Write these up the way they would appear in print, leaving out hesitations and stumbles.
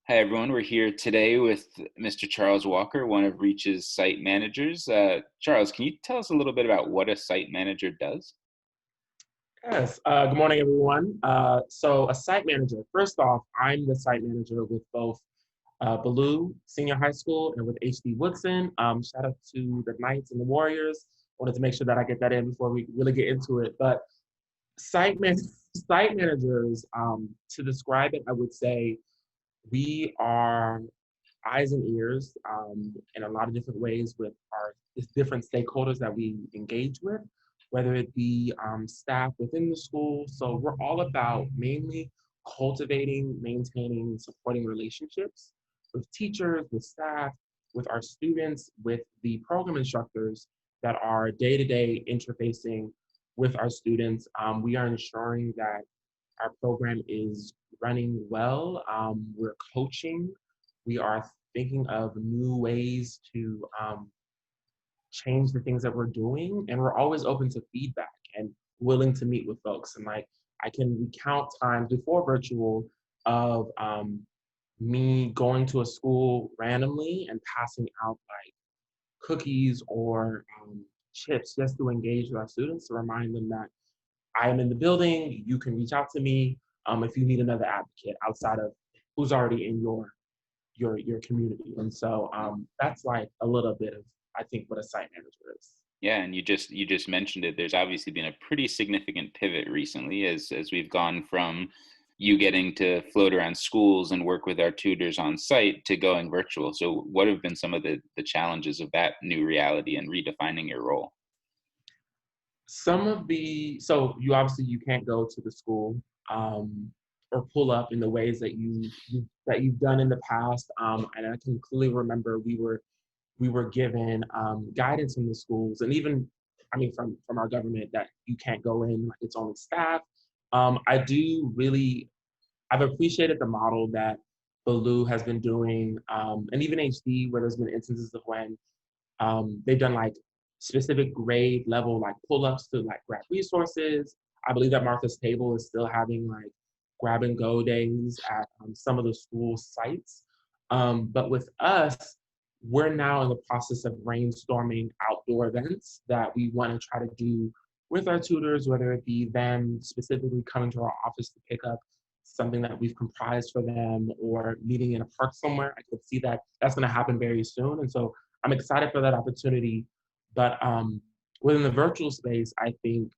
Hi, everyone. We're here today with Mr. Charles Walker, one of Reach's site managers. Charles, can you tell us a little bit about what a site manager does? Yes. Good morning, everyone. So, a site manager. First off, I'm the site manager with both Ballou Senior High School and with HD Woodson. Shout out to the Knights and the Warriors. Wanted to make sure that I get that in before we really get into it. But site man- site managers, to describe it, I would say we are eyes and ears in a lot of different ways with our different stakeholders that we engage with, whether it be staff within the school. So we're all about mainly cultivating, maintaining, supporting relationships with teachers, with staff, with our students, with the program instructors that are day-to-day interfacing with our students. We are ensuring that our program is running well. We're coaching. We are thinking of new ways to change the things that we're doing. And we're always open to feedback and willing to meet with folks. And like, I can recount times before virtual of me going to a school randomly and passing out like cookies or chips just to engage with our students to remind them that I am in the building. You can reach out to me if you need another advocate outside of who's already in your community. And so that's like a little bit of I think what a site manager is. Yeah, and you just mentioned it. There's obviously been a pretty significant pivot recently as we've gone from you getting to float around schools and work with our tutors on site to going virtual. So what have been some of the challenges of that new reality and redefining your role? Some of the so you obviously you can't go to the school or pull up in the ways that that you've done in the past. And I can clearly remember we were given guidance from the schools and even I mean from our government that you can't go in like it's only staff. I do really I've appreciated the model that Baloo has been doing, and even HD, where there's been instances of when they've done like specific grade level like pull-ups to like grab resources. I believe that Martha's Table is still having like grab and go days at some of the school sites. But with us, we're now in the process of brainstorming outdoor events that we want to try to do with our tutors, whether it be them specifically coming to our office to pick up something that we've comprised for them or meeting in a park somewhere. I could see that that's going to happen very soon. And so I'm excited for that opportunity. But within the virtual space, I think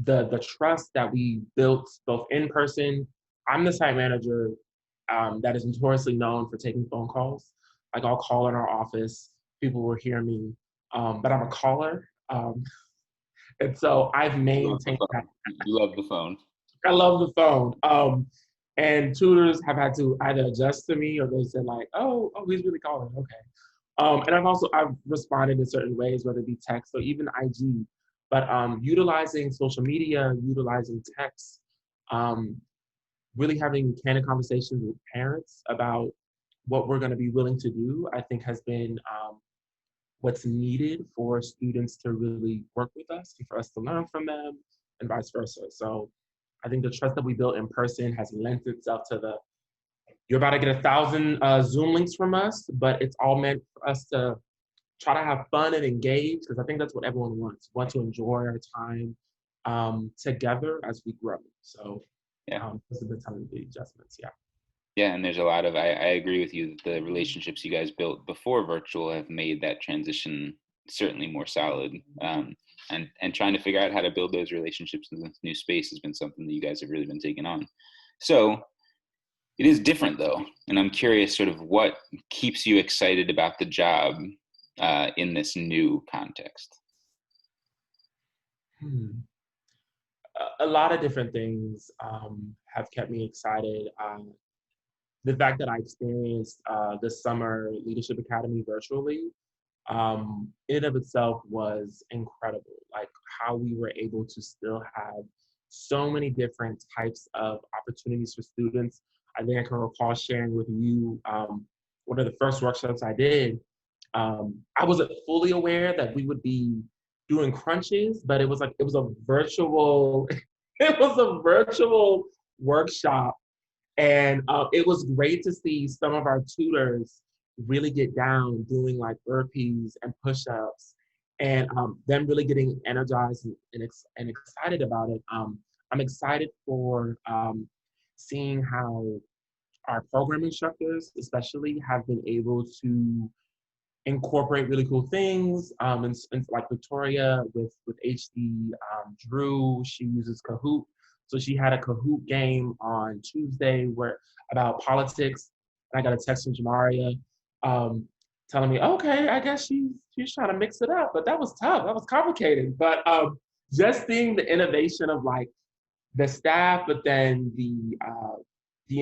the trust that we built both in person. I'm the site manager that is notoriously known for taking phone calls. Like I'll call in our office, people will hear me, but I'm a caller, and so I've You love the maintained that. phone. You love the phone. I love the phone. And tutors have had to either adjust to me or they said like, oh, he's really calling. Okay. And I've responded in certain ways, whether it be text or even IG, but utilizing social media, utilizing text, um, really having candid conversations with parents about what we're going to be willing to do, I think has been what's needed for students to really work with us and for us to learn from them and vice versa. So I think the trust that we built in person has lent itself to the you're about to get 1,000 Zoom links from us, but it's all meant for us to try to have fun and engage because I think that's what everyone wants. Want to enjoy our time together as we grow. So Yeah. this is the time of the adjustments. Yeah. Yeah, and there's a lot of I agree with you. The relationships you guys built before virtual have made that transition certainly more solid. And trying to figure out how to build those relationships in this new space has been something that you guys have really been taking on. So it is different though, and I'm curious sort of what keeps you excited about the job in this new context. Hmm. A lot of different things have kept me excited. The fact that I experienced the Summer Leadership Academy virtually, in and of itself was incredible. Like how we were able to still have so many different types of opportunities for students. I think I can recall sharing with you one of the first workshops I did. I wasn't fully aware that we would be doing crunches, but it was a virtual, it was a virtual workshop And it was great to see some of our tutors really get down doing like burpees and push-ups and them really getting energized and excited about it. I'm excited for seeing how our program instructors especially have been able to incorporate really cool things. And like Victoria with HD, Drew, she uses Kahoot. So she had a Kahoot game on Tuesday where about politics. And I got a text from Jamaria um, telling me, okay, I guess she's trying to mix it up, but that was tough. That was complicated. But just seeing the innovation of like the staff, but then the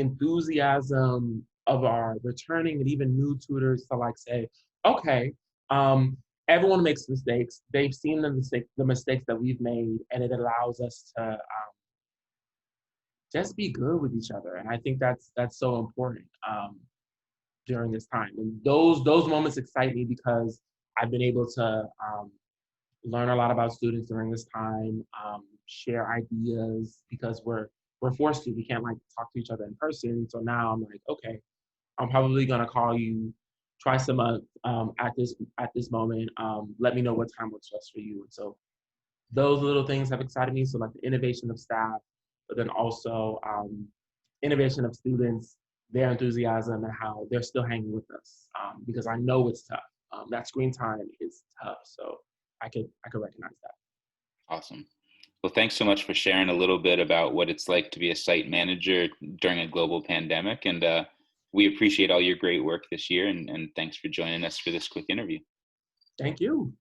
enthusiasm of our returning and even new tutors to like say, okay, um, everyone makes mistakes. They've seen the mistakes that we've made, and it allows us to just be good with each other. And I think that's so important during this time. And those moments excite me because I've been able to learn a lot about students during this time, share ideas because we're forced to. We can't like talk to each other in person. So now I'm like, okay, I'm probably gonna call you twice a month at this moment. Let me know what time works best for you. And so those little things have excited me. So like the innovation of staff, but then also innovation of students, their enthusiasm and how they're still hanging with us because I know it's tough. That screen time is tough. So I could recognize that. Awesome. Well, thanks so much for sharing a little bit about what it's like to be a site manager during a global pandemic. And we appreciate all your great work this year. And thanks for joining us for this quick interview. Thank you.